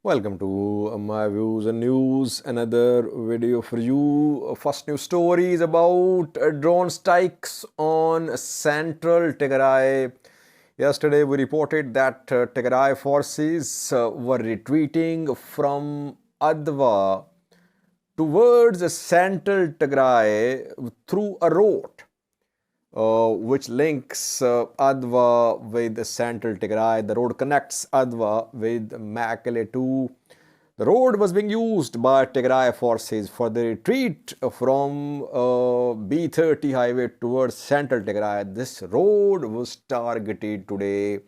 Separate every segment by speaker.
Speaker 1: Welcome to my views and news. Another video for you. First news story is about drone strikes on Central Tigray. Yesterday, we reported that Tigray forces were retreating from Adwa towards Central Tigray through a road which links Adwa with Central Tigray. The road connects Adwa with Mekelle too. The road was being used by Tigray forces for the retreat from B30 highway towards Central Tigray. This road was targeted today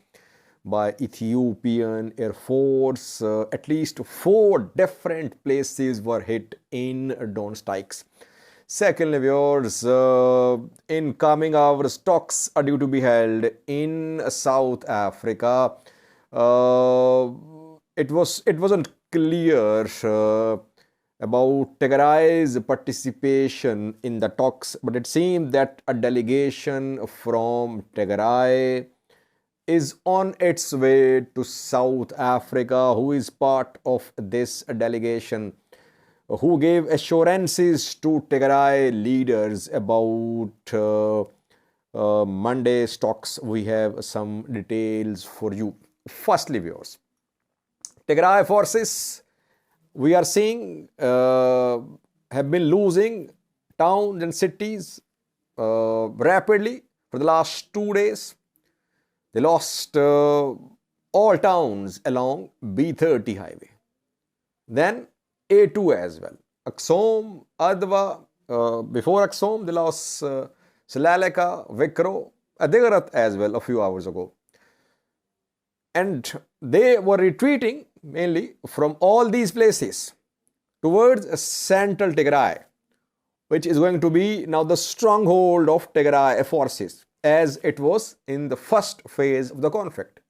Speaker 1: by Ethiopian Air Force. At least 4 different places were hit in drone strikes. Secondly, viewers, in coming hours, talks are due to be held in South Africa. It wasn't clear about Tigray's participation in the talks, but it seemed that a delegation from Tigray is on its way to South Africa. Who is part of this delegation? Who gave assurances to Tigray leaders about Monday's talks? We have some details for you. Firstly, viewers, Tigray forces, we are seeing, have been losing towns and cities rapidly for the last 2 days. They lost all towns along B30 highway. Then A2 as well. Axom, Adwa, before Axom, they lost Silaleka, Vikro, Adigarat as well a few hours ago. And they were retreating mainly from all these places towards Central Tigray, which is going to be now the stronghold of Tigray forces, as it was in the first phase of the conflict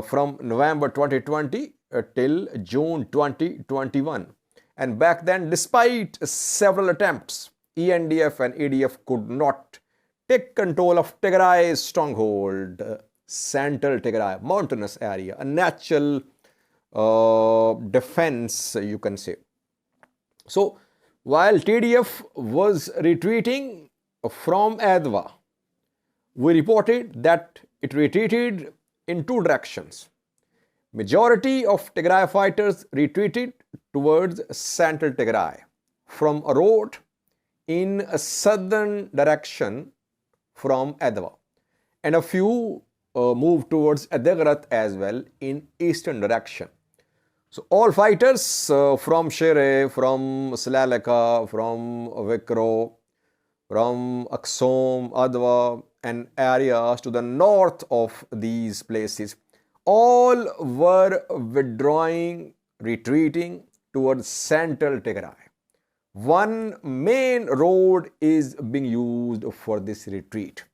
Speaker 1: from November 2020 till June 2021. And back then, despite several attempts, ENDF and ADF could not take control of Tigray's stronghold, Central Tigray, mountainous area, a natural defense, you can say. So, while TDF was retreating from Adwa, we reported that it retreated in 2 directions. Majority of Tigray fighters retreated towards Central Tigray from a road in a southern direction from Adwa, and a few moved towards Adigarat as well in eastern direction. So all fighters from Shere, from Silaleka, from Vikro, from Axom, Adwa and areas to the north of these places, all were withdrawing, retreating towards Central Tigray. One main road is being used for this retreat.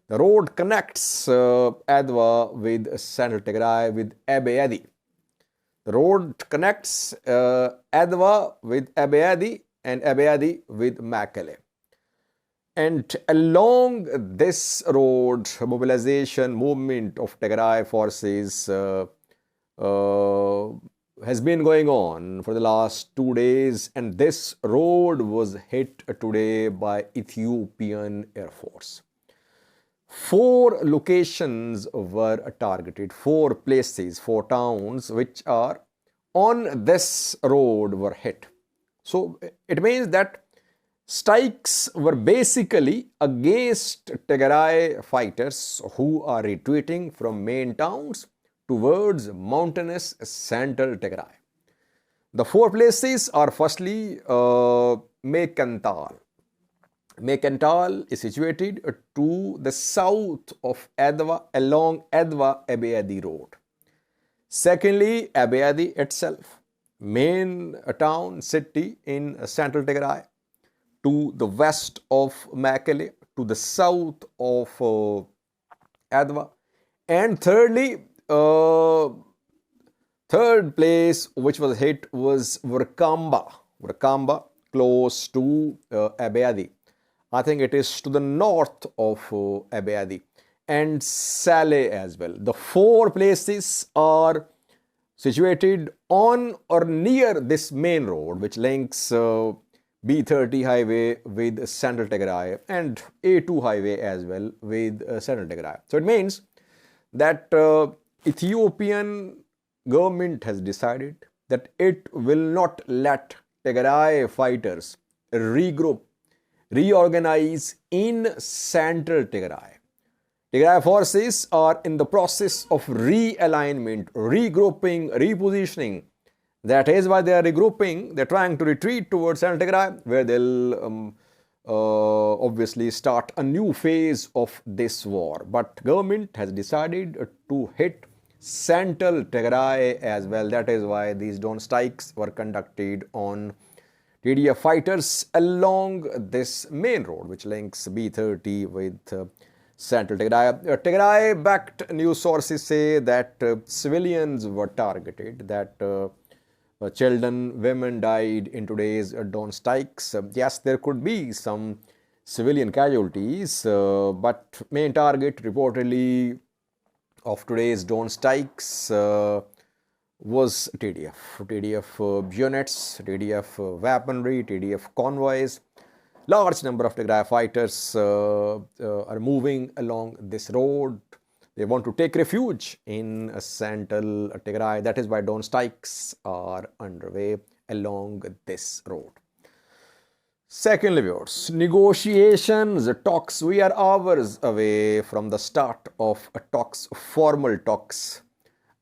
Speaker 1: The road connects Adwa with Central Tigray with Abayadi. The road connects Adwa with Abayadi and Abayadi with Mekelle. And along this road, mobilization movement of Tigray forces has been going on for the last 2 days, and this road was hit today by Ethiopian Air Force. 4 locations were targeted, 4 places, 4 towns which are on this road were hit. So it means that strikes were basically against Tigray fighters who are retreating from main towns towards mountainous Central Tigray. The 4 places are firstly Mekantal. Mekantal is situated to the south of Adwa along Adwa-Abayadi road. Secondly, Abayadi itself, main town, city in Central Tigray, to the west of Mekelle, to the south of Adwa. And thirdly, third place which was hit was Virkamba, close to Abayadi. I think it is to the north of Abayadi, and Saleh as well. The 4 places are situated on or near this main road which links B30 highway with Central Tigray and A2 highway as well with Central Tigray. So it means that Ethiopian government has decided that it will not let Tigray fighters regroup, reorganize in Central Tigray. Tigray forces are in the process of realignment, regrouping, repositioning. That is why they are regrouping. They're trying to retreat towards Central Tigray, where they'll obviously start a new phase of this war. But government has decided to hit Central Tigray as well. That is why these drone strikes were conducted on TDF fighters along this main road, which links B30 with Central Tigray. Tigray-backed news sources say that civilians were targeted, that children, women died in today's drone strikes. Yes, there could be some civilian casualties, but main target reportedly of today's drone strikes was TDF units, TDF weaponry, TDF convoys. Large number of Tigray fighters are moving along this road. They want to take refuge in Central Tigray. That is why drone strikes are underway along this road. Secondly, viewers, negotiations, talks. We are hours away from the start of talks, formal talks,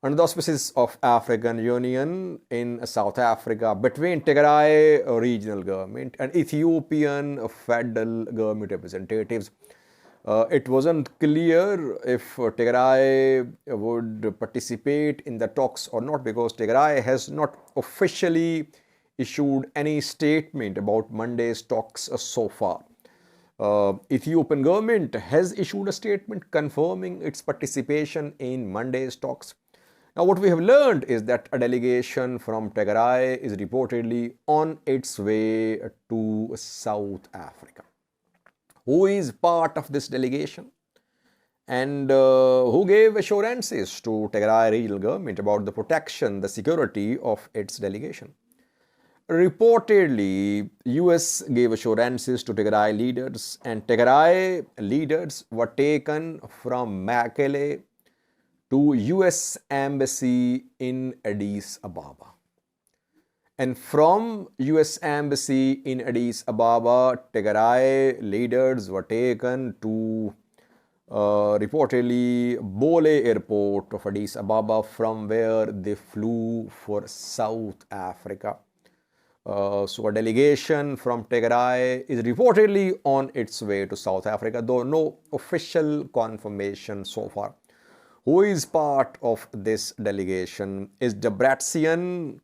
Speaker 1: under the auspices of African Union in South Africa between Tigray regional government and Ethiopian federal government representatives. It wasn't clear if Tigray would participate in the talks or not, because Tigray has not officially issued any statement about Monday's talks so far. Ethiopian government has issued a statement confirming its participation in Monday's talks. Now, what we have learned is that a delegation from Tigray is reportedly on its way to South Africa. Who is part of this delegation and who gave assurances to Tigray regional government about the protection, the security of its delegation? Reportedly, US gave assurances to Tigray leaders, and Tigray leaders were taken from Mekelle to US Embassy in Addis Ababa. And from US Embassy in Addis Ababa, Tigray leaders were taken to reportedly Bole Airport of Addis Ababa, from where they flew for South Africa. So a delegation from Tigray is reportedly on its way to South Africa, though no official confirmation so far. Who is part of this delegation? Is Debretsion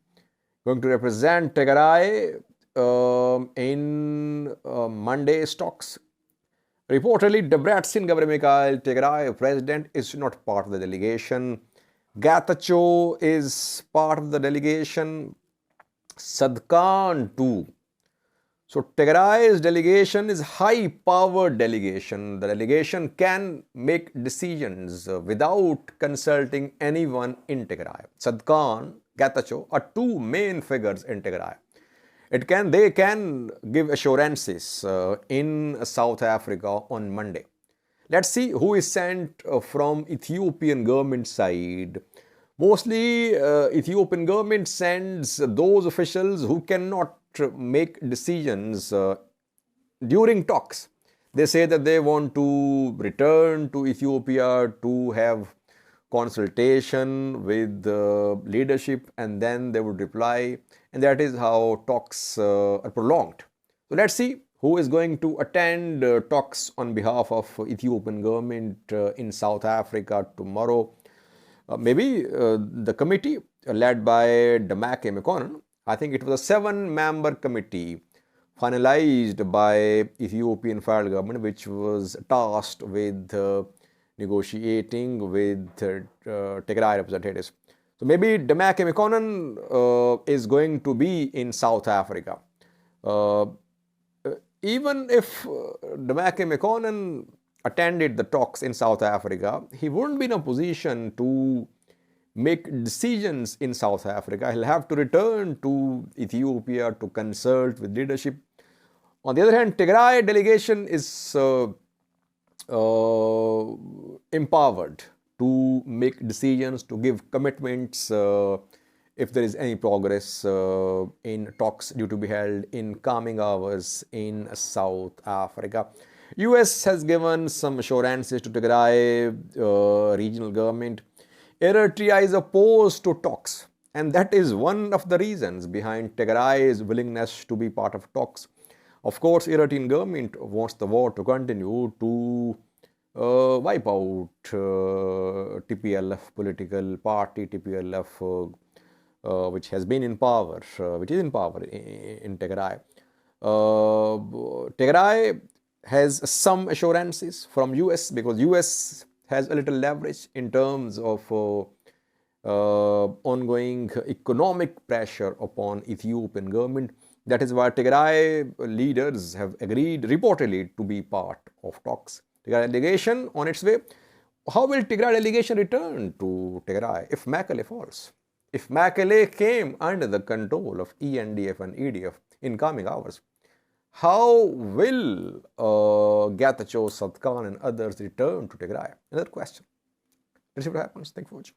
Speaker 1: going to represent Tigray in Monday's talks? Reportedly, Debretsion Gabriel Tigray president is not part of the delegation. Getachew is part of the delegation. Sadkan too. So Tigray's delegation is high-powered delegation. The delegation can make decisions without consulting anyone in Tigray. Sadkan, Getachew are two main figures in Tigray. They can give assurances in South Africa on Monday. Let's see who is sent from Ethiopian government side. Mostly Ethiopian government sends those officials who cannot make decisions during talks. They say that they want to return to Ethiopia to have consultation with the leadership, and then they would reply, and that is how talks are prolonged. So let's see who is going to attend talks on behalf of Ethiopian government in South Africa tomorrow. Maybe the committee led by Demake Mekonnen. I think it was a 7-member committee finalized by Ethiopian federal government, which was tasked with negotiating with Tigray representatives. So maybe Demake Mekonnen is going to be in South Africa. Even if Demake Mekonnen attended the talks in South Africa, he wouldn't be in a position to make decisions in South Africa. He'll have to return to Ethiopia to consult with leadership. On the other hand, Tigray delegation is empowered to make decisions, to give commitments if there is any progress in talks due to be held in coming hours in South Africa. US has given some assurances to Tigray regional government. Eritrea is opposed to talks, and that is one of the reasons behind Tigray's willingness to be part of talks. Of course, Eritrean government wants the war to continue to wipe out TPLF political party, TPLF, which has been in power, which is in power in Tigray. Tigray has some assurances from US because US has a little leverage in terms of ongoing economic pressure upon Ethiopian government. That is why Tigray leaders have agreed reportedly to be part of talks. Tigray delegation on its way. How will Tigray delegation return to Tigray if Mekelle falls? If Mekelle came under the control of ENDF and EDF in coming hours, how will Getachew, Sadkan and others return to Tigray? Another question. Let's see what happens. Thank you for watching.